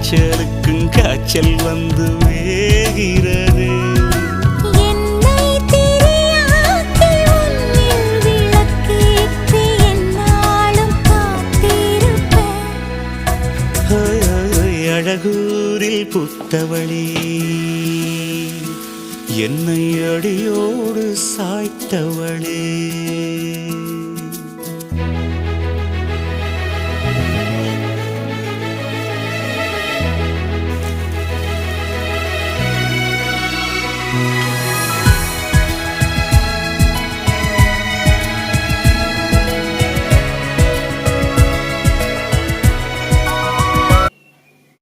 காய்ச்சலுக்கும் காய்ச்சல் வந்து வேகிறது. என்னை திரியாக்கி உன்னில் விளக்கேற்றி என்னாலும் காத்திருப்பேன். அழகூரில் புத்தவளே, என்னை அடியோடு சாய்த்தவளே.